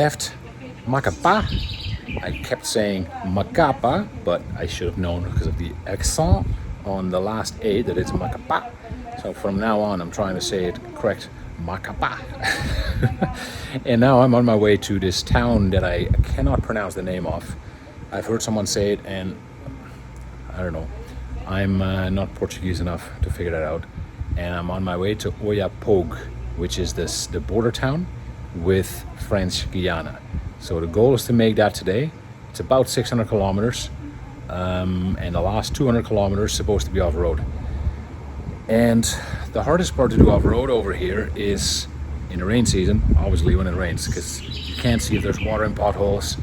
left Macapá. I kept saying Macapá, but I should have known because of the accent on the last A that it's Macapá. So from now on, I'm trying to say it correct, Macapá. And now I'm on my way to this town that I cannot pronounce the name of. I've heard someone say it, and I don't know. I'm not Portuguese enough to figure that out. And I'm on my way to Oiapogue, which is the border town with French Guiana. So the goal is to make that today. It's about 600 kilometers, and the last 200 kilometers supposed to be off-road. And the hardest part to do off-road over here is in the rain season, obviously when it rains, because you can't see if there's water in potholes.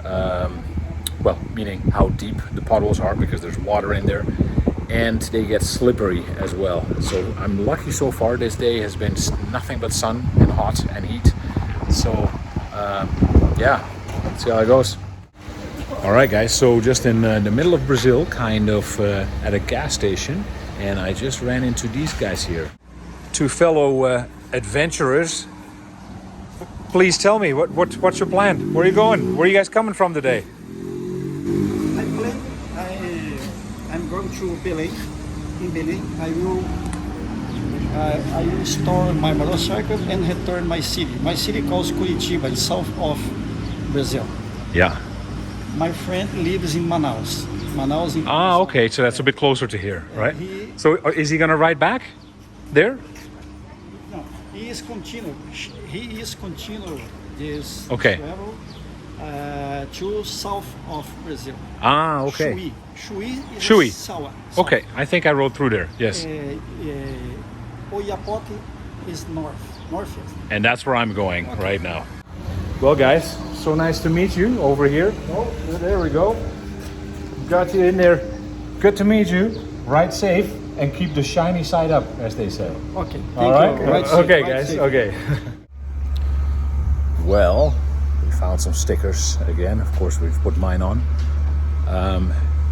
Well, meaning how deep the potholes are, because there's water in there, and they get slippery as well. So I'm lucky so far. This day has been nothing but sun and hot and heat. So yeah, let's see how it goes. All right, guys, so just in the middle of Brazil, kind of at a gas station, and I just ran into these guys here. Two fellow adventurers. Please tell me, what's your plan? Where are you going? Where are you guys coming from today? I'm going to Belém. In Belém, I will store my motorcycle and return my city. My city calls Curitiba, in south of Brazil. Yeah. My friend lives in Manaus. Okay, so that's a bit closer to here, right? So is he gonna ride back there? No, he is continue this okay. travel to south of Brazil. Okay. 𝐥𝐲𝐬 is south. Okay, I think I rode through there, yes. Oiapogue is northeast. And that's where I'm going right now. Well, guys, so nice to meet you over here. Oh, there we go. Got you in there. Good to meet you. Ride safe and keep the shiny side up, as they say. Okay. All right. Right Okay, safe, guys. safe. Okay. Well, we found some stickers again. Of course, we've put mine on.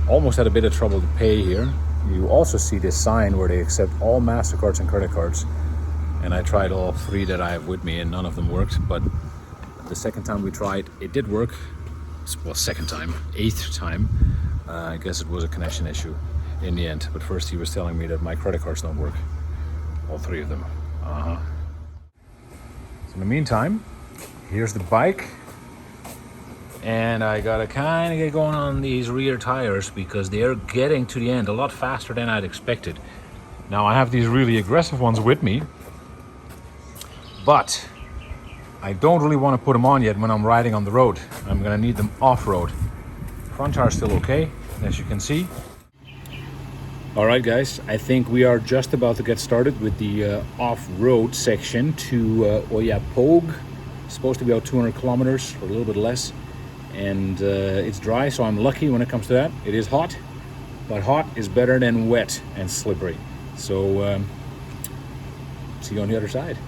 Almost had a bit of trouble to pay here. You also see this sign where they accept all MasterCards and credit cards. And I tried all three that I have with me, and none of them worked. But the second time we tried, it did work. Well, second time, eighth time. I guess it was a connection issue in the end. But first he was telling me that my credit cards don't work. All three of them. So in the meantime, here's the bike. And I gotta kind of get going on these rear tires because they're getting to the end a lot faster than I'd expected. Now I have these really aggressive ones with me, but I don't really want to put them on yet when I'm riding on the road. I'm gonna need them off-road. Front tire still okay, as you can see. All right, guys, I think we are just about to get started with the off-road section to Oiapogue. It's supposed to be about 200 kilometers or a little bit less. And it's dry, so I'm lucky when it comes to that. It is hot, but hot is better than wet and slippery. So see you on the other side.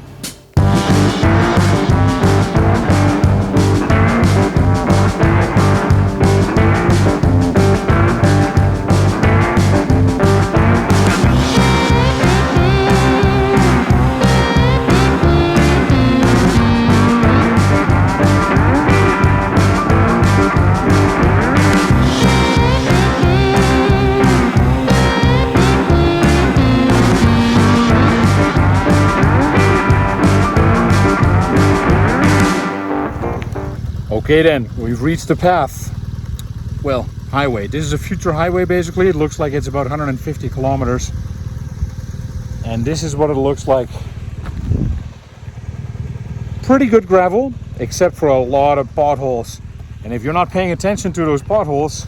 Okay then, we've reached the path. Well, highway. This is a future highway basically. It looks like it's about 150 kilometers. And this is what it looks like. Pretty good gravel, except for a lot of potholes. And if you're not paying attention to those potholes,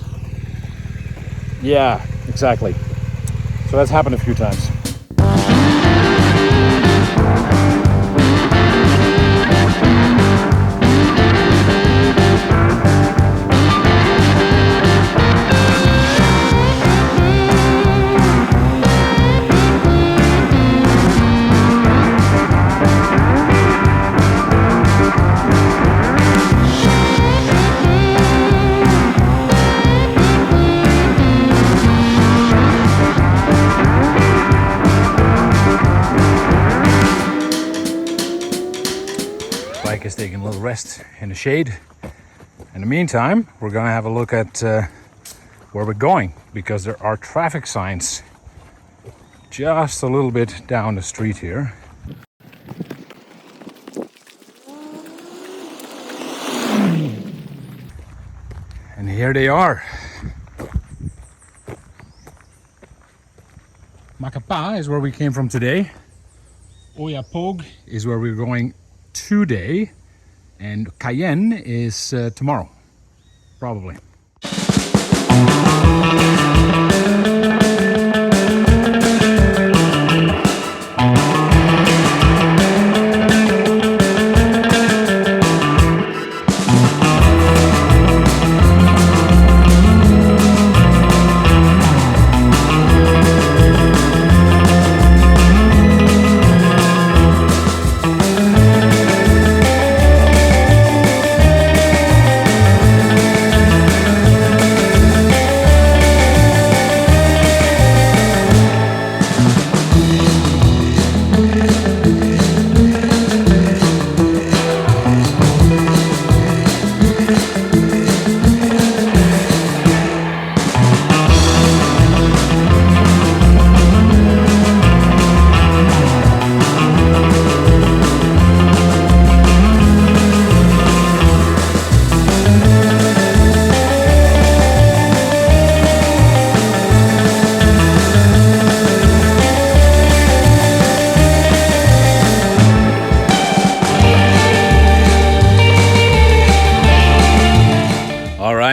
yeah, exactly. So that's happened a few times. just taking a little rest in the shade. In the meantime, we're gonna have a look at where we're going, because there are traffic signs just a little bit down the street here. And here they are. Macapá is where we came from today. Oiapogue is where we're going today. And 𝐦𝐤𝐤𝐿 is tomorrow, probably.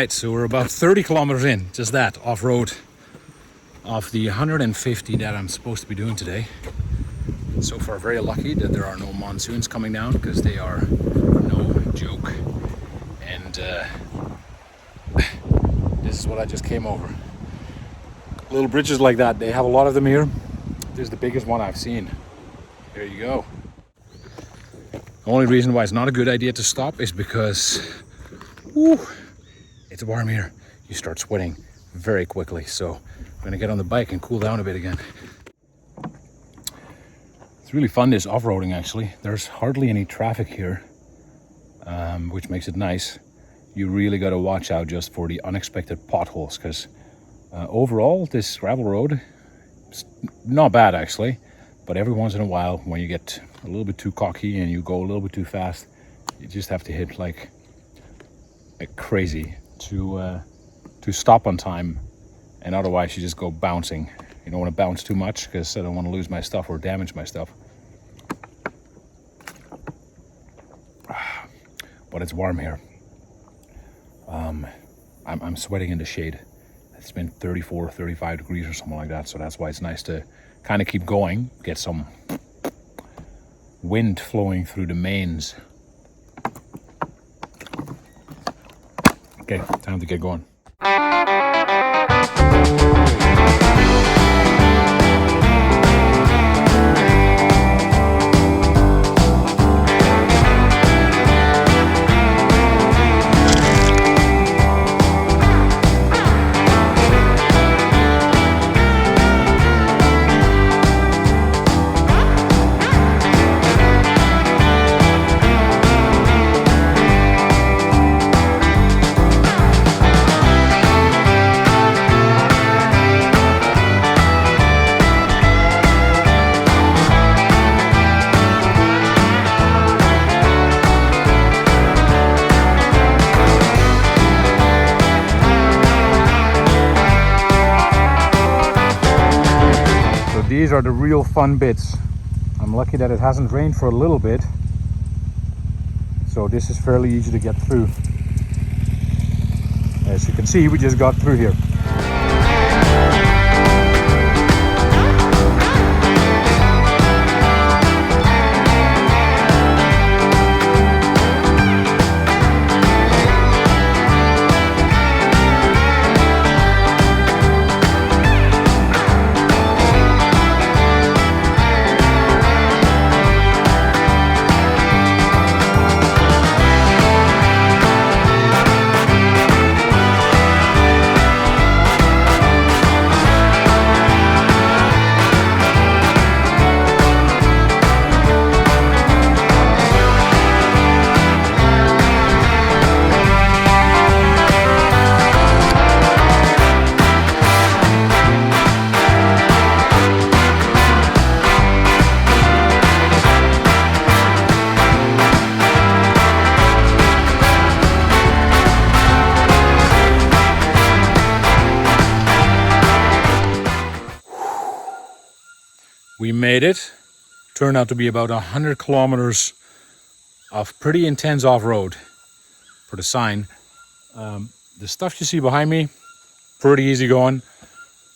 So we're about 30 kilometers in, just that, off-road, of the 150 that I'm supposed to be doing today. So far, very lucky that there are no monsoons coming down, because they are no joke. And this is what I just came over. Little bridges like that, they have a lot of them here. This is the biggest one I've seen. There you go. The only reason why it's not a good idea to stop is because, whew, it's warm here. You start sweating very quickly. So I'm gonna get on the bike and cool down a bit again. It's really fun, this off-roading actually. There's hardly any traffic here, which makes it nice. You really gotta watch out just for the unexpected potholes, because overall this gravel road is not bad actually. But every once in a while, when you get a little bit too cocky and you go a little bit too fast, you just have to hit like crazy to stop on time, and otherwise you just go bouncing. You don't want to bounce too much, because I don't want to lose my stuff or damage my stuff. But it's warm here. I'm sweating in the shade. It's been 34, 35 degrees or something like that, so that's why it's nice to kind of keep going, get some wind flowing through the mains. Okay, time to get going. These are the real fun bits. I'm lucky that it hasn't rained for a little bit, so this is fairly easy to get through. As you can see, we just got through here. We made it. Turned out to be about 100 kilometers of pretty intense off-road for the sign. The stuff you see behind me, pretty easy going.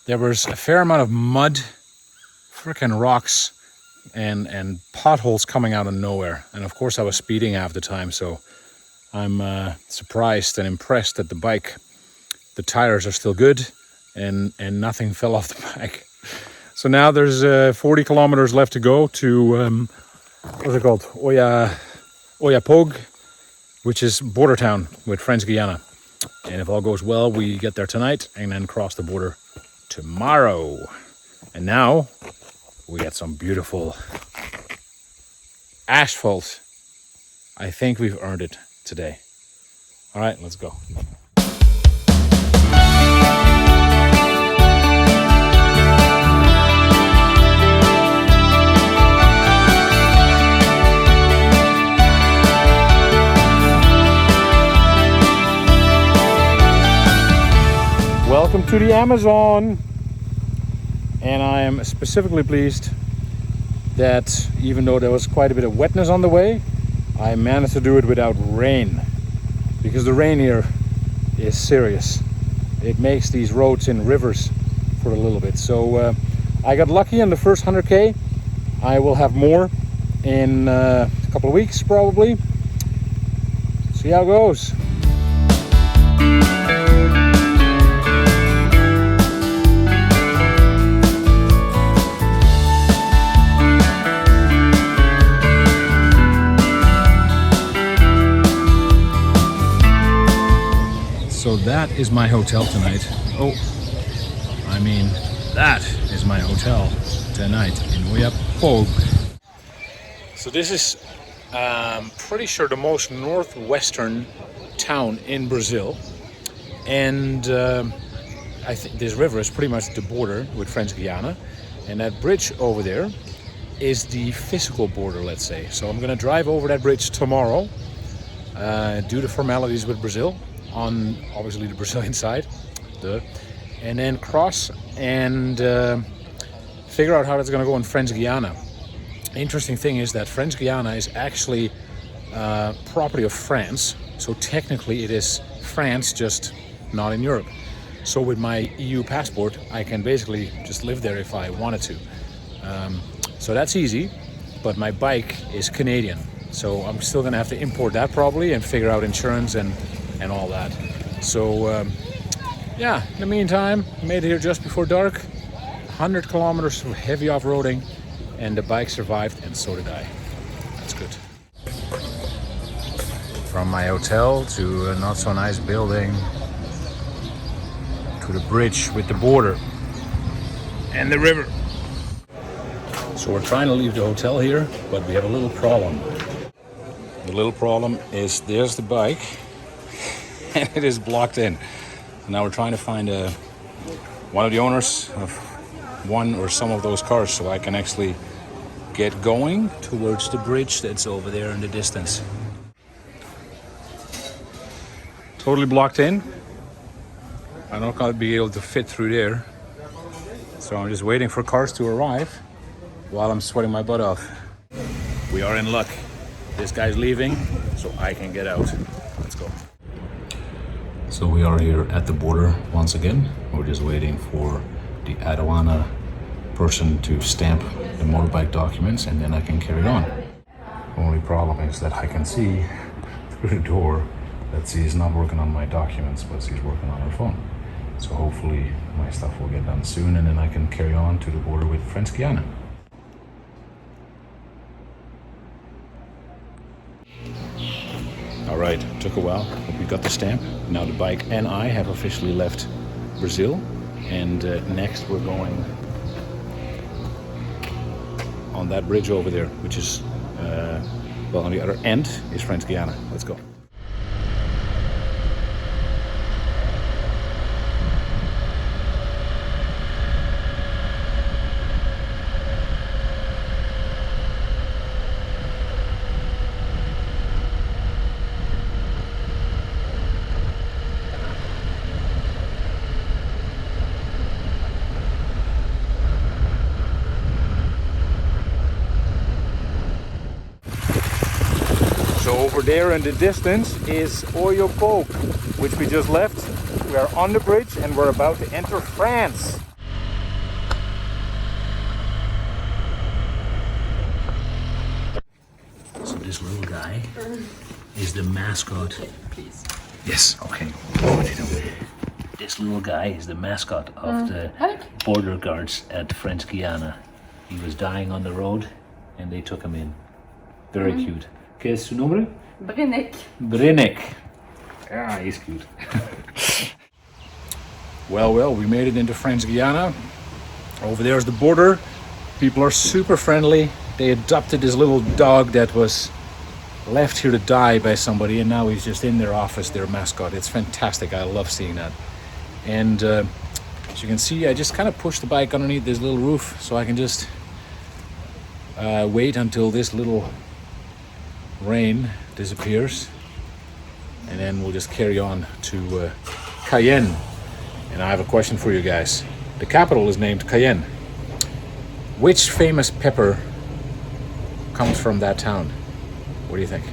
There was a fair amount of mud, freaking rocks, and potholes coming out of nowhere. And of course I was speeding half the time, so I'm surprised and impressed that the bike, the tires are still good and nothing fell off the bike. So now there's 40 kilometers left to go to, what's it called? Oiapogue, which is border town with French Guiana. And if all goes well, we get there tonight and then cross the border tomorrow. And now we got some beautiful asphalt. I think we've earned it today. All right, let's go. Welcome to the Amazon. And I am specifically pleased that even though there was quite a bit of wetness on the way, I managed to do it without rain, because the rain here is serious. It makes these roads in rivers for a little bit. So I got lucky on the first 100k. I will have more in a couple of weeks probably. See how it goes. So that is my hotel tonight. That is my hotel tonight in Oiapogue. So this is pretty sure the most northwestern town in Brazil. And I think this river is pretty much the border with French Guiana. And that bridge over there is the physical border, let's say. So I'm gonna drive over that bridge tomorrow, do the formalities with Brazil, on obviously the Brazilian side, and then cross and figure out how that's going to go in French Guiana. The interesting thing is that French Guiana is actually property of France, so technically it is France, just not in Europe. So with my EU passport, I can basically just live there if I wanted to. So that's easy, but my bike is Canadian, so I'm still going to have to import that probably and figure out insurance and all that. So yeah, in the meantime, made it here just before dark. 100 kilometers of heavy off-roading, and the bike survived, and so did I. That's good. From my hotel to a not so nice building to the bridge with the border and the river. So we're trying to leave the hotel here, but we have a little problem. The little problem is there's the bike and it is blocked in. Now we're trying to find one of the owners of one or some of those cars so I can actually get going towards the bridge that's over there in the distance. Totally blocked in. I'm not going to be able to fit through there. So I'm just waiting for cars to arrive while I'm sweating my butt off. We are in luck. This guy's leaving, so I can get out. Let's go. So we are here at the border once again. We're just waiting for the aduana person to stamp the motorbike documents, and then I can carry on. Only problem is that I can see through the door that she's not working on my documents, but she's working on her phone. So hopefully my stuff will get done soon, and then I can carry on to the border with French Guiana. All right, took a while, but we got the stamp. Now the bike and I have officially left Brazil, and next we're going on that bridge over there, which is, well, on the other end is French Guiana. Let's go. there in the distance is Oiapogue, which we just left. We are on the bridge and we're about to enter France. So this little guy is the mascot. Please. Yes, okay. This little guy is the mascot of the Alec? border guards at French Guiana. He was dying on the road and they took him in. Very cute. ¿Qué es su nombre? Brennick. Brennick. Ah, he's cute. Well, we made it into French Guiana. Over there's the border. People are super friendly. They adopted this little dog that was left here to die by somebody, and now he's just in their office, their mascot. It's fantastic. I love seeing that. And as you can see, I just kind of pushed the bike underneath this little roof so I can just wait until this little rain disappears, and then we'll just carry on to Cayenne. And I have a question for you guys. The capital is named Cayenne. Which famous pepper comes from that town? What do you think?